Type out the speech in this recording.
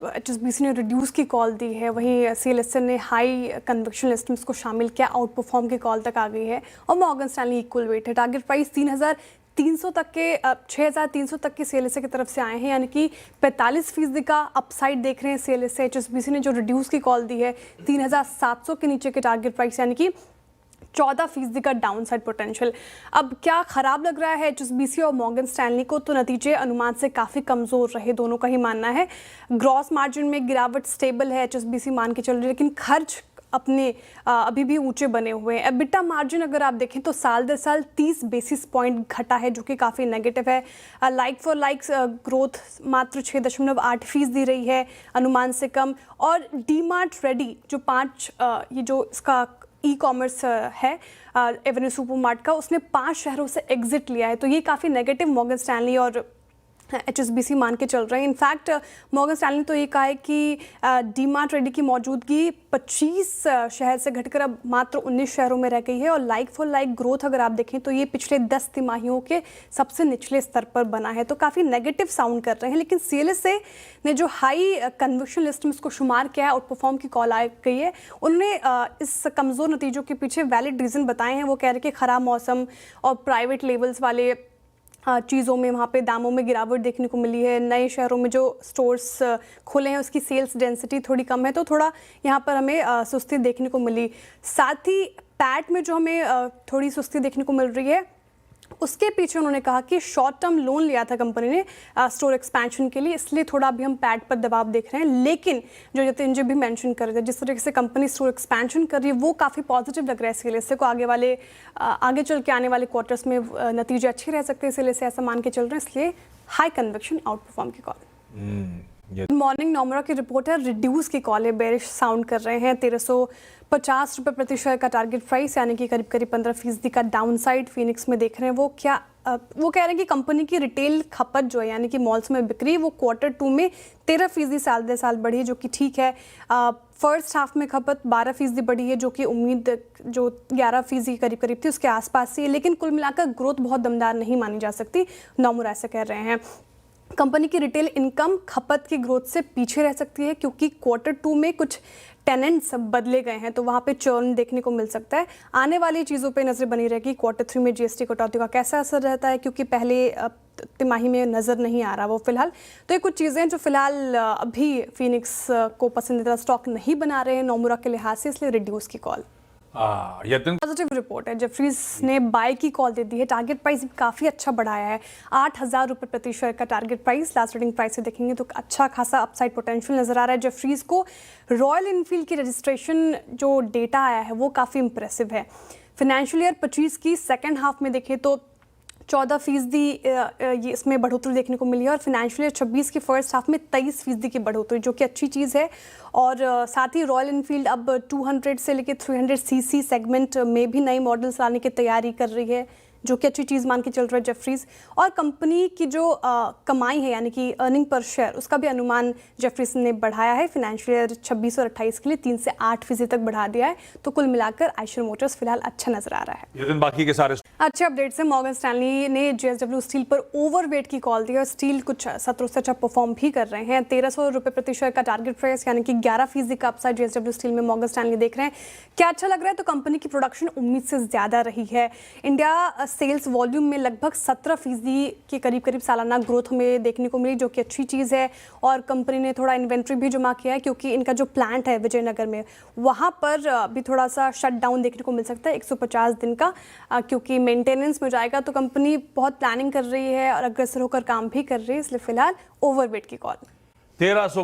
HSBC ने reduce की call दी है, वहीं CLSA ने हाई कन्विक्शन लिस्ट में इसको शामिल किया, आउट परफॉर्म की कॉल तक आ गई है और मॉर्गन स्टैनली इक्वल वेट है। टारगेट प्राइस 3,300 तक के 6,300 तक के CLSA की तरफ से आए हैं, यानी कि 45% का अपसाइड देख रहे हैं CLSA। HSBC ने जो रिड्यूस की कॉल दी है 3,700 के नीचे के टारगेट प्राइस, यानी कि 14% का डाउन साइड पोटेंशियल। अब क्या खराब लग रहा है HSBC और मॉर्गन स्टैनली को? तो नतीजे अनुमान से काफ़ी कमज़ोर रहे, दोनों का ही मानना है। ग्रॉस मार्जिन में गिरावट स्टेबल है, HSBC मान के चल रही है, लेकिन खर्च अपने अभी भी ऊंचे बने हुए हैं। एबिटा मार्जिन अगर आप देखें तो साल दर साल 30 बेसिस पॉइंट घटा है, जो कि काफ़ी नेगेटिव है। लाइक फॉर लाइक ग्रोथ मात्र 6.8% दी रही है, अनुमान से कम। और डीमार्ट रेडी जो 5 ये जो इसका ई-कॉमर्स है एवेन्यू सुपरमार्ट का, उसने 5 शहरों से एग्जिट लिया है, तो ये काफ़ी नेगेटिव मॉर्गन स्टैनली और HSBC मान के चल रहे हैं। इनफैक्ट मॉर्गन स्टैनली तो ये कहा है कि डीमार्ट रेडी की मौजूदगी 25 शहर से घटकर अब मात्र 19 शहरों में रह गई है। और लाइक फॉर लाइक ग्रोथ अगर आप देखें तो ये पिछले 10 तिमाहियों के सबसे निचले स्तर पर बना है, तो काफ़ी नेगेटिव साउंड कर रहे हैं। लेकिन CLSA ने जो हाई कन्विक्शन लिस्ट में इसको शुमार किया है, आउट परफॉर्म की कॉल आ गई है, उन्होंने इस कमज़ोर नतीजों के पीछे वैलिड रीज़न बताए हैं। वो कह रहे हैं कि ख़राब मौसम और प्राइवेट लेबल्स वाले चीज़ों में वहाँ पे दामों में गिरावट देखने को मिली है। नए शहरों में जो स्टोर्स खुले हैं उसकी सेल्स डेंसिटी थोड़ी कम है, तो थोड़ा यहाँ पर हमें सुस्ती देखने को मिली। साथ ही पैट में जो हमें थोड़ी सुस्ती देखने को मिल रही है, उसके पीछे उन्होंने कहा कि शॉर्ट टर्म लोन लिया था कंपनी ने स्टोर एक्सपेंशन के लिए, इसलिए थोड़ा अभी हम पैट पर दबाव देख रहे हैं। लेकिन जो जतिन जी भी मेंशन कर रहे थे, जिस तरीके से कंपनी स्टोर एक्सपेंशन कर रही है वो काफ़ी पॉजिटिव लग रहा है CLSA को। आगे चल के आने वाले क्वार्टर्स में नतीजे अच्छे रह सकते हैं, CLSA ऐसा मान के चल रहे हैं, इसलिए हाई कन्विक्शन आउट परफॉर्म की कॉल। गुड मॉर्निंग, नोमुरा की रिपोर्ट है, रिड्यूस की कॉल है, बेरिश साउंड कर रहे हैं। 1350 रुपये प्रति शेयर का टारगेट प्राइस, यानी कि करीब 15% का डाउन साइड फिनिक्स में देख रहे हैं। वो कह रहे हैं कि कंपनी की रिटेल खपत जो है, यानी कि मॉल्स में बिक्री, वो Q2 में 13% साल दर साल बढ़ी है, जो कि ठीक है। फर्स्ट हाफ में खपत 12% बढ़ी है, जो कि उम्मीद जो 11% करीब करीब थी उसके आसपास ही है। लेकिन कुल मिलाकर ग्रोथ बहुत दमदार नहीं मानी जा सकती, नोमुरा ऐसा कह रहे हैं। कंपनी की रिटेल इनकम खपत की ग्रोथ से पीछे रह सकती है, क्योंकि Q2 में कुछ टेनेंट्स बदले गए हैं, तो वहाँ पे चर्न देखने को मिल सकता है। आने वाली चीज़ों पे नज़र बनी रहेगी। Q3 में GST कटौती का कैसा असर रहता है, क्योंकि पहले तिमाही में नज़र नहीं आ रहा वो फिलहाल। तो ये कुछ चीज़ें जो फिलहाल अभी फिनिक्स को पसंदीदा स्टॉक नहीं बना रहे हैं नोमुरा के लिहाज से, इसलिए रिड्यूस की कॉल। पॉजिटिव रिपोर्ट है, जेफरीज ने बाय की कॉल दे दी है, टारगेट प्राइस काफ़ी अच्छा बढ़ाया है, 8,000 रुपये प्रति शेयर का target price. Last trading price से देखेंगे तो अच्छा खासा अपसाइड पोटेंशियल नजर आ रहा है जेफरीज को। रॉयल इनफील्ड की रजिस्ट्रेशन जो डेटा आया है वो काफ़ी इंप्रेसिव है। फाइनेंशियल ईयर 25 की सेकेंड हाफ में देखें तो 14% ये इसमें बढ़ोतरी देखने को मिली है, और फाइनेंशियल ईयर 26 की फर्स्ट हाफ में 23% की बढ़ोतरी, जो कि अच्छी चीज़ है। और साथ ही रॉयल इनफील्ड अब 200 से लेकर 300 सीसी सेगमेंट में भी नए मॉडल्स लाने की तैयारी कर रही है, जो कि अच्छी चीज़ मान के चल रहा है जेफरीज। और कंपनी की जो कमाई है, यानी कि अर्निंग पर शेयर, उसका भी अनुमान जेफरीज ने बढ़ाया है फाइनेंशियल ईयर 26 और 28 के लिए 3 से 8% तक बढ़ा दिया है। तो कुल मिलाकर आइशर मोटर्स फिलहाल अच्छा नजर आ रहा है। ये दिन बाकी के सारे अच्छे अपडेट से मॉर्गन स्टैनली ने JSW स्टील पर ओवरवेट की कॉल दी, और स्टील कुछ सत्रों से अच्छा परफॉर्म भी कर रहे हैं। 1300 रुपये प्रति शेयर का टारगेट प्राइस, यानी कि 11% का अपसाइड JSW स्टील में मॉर्गन स्टैनली देख रहे हैं। क्या अच्छा लग रहा है? तो कंपनी की प्रोडक्शन उम्मीद से ज़्यादा रही है। इंडिया सेल्स वॉल्यूम में लगभग 17% के करीब सालाना ग्रोथ हमें देखने को मिली, जो कि अच्छी चीज़ है। और कंपनी ने थोड़ा इन्वेंट्री भी जमा किया है, क्योंकि इनका जो प्लांट है विजयनगर में, वहाँ पर भी थोड़ा सा शट डाउन देखने को मिल सकता है 150 दिन का, क्योंकि मेंटेनेंस में जाएगा। तो कंपनी बहुत प्लानिंग कर रही है और अग्रसर होकर काम भी कर रही है, इसलिए फिलहाल ओवरवेट की कॉल। 1300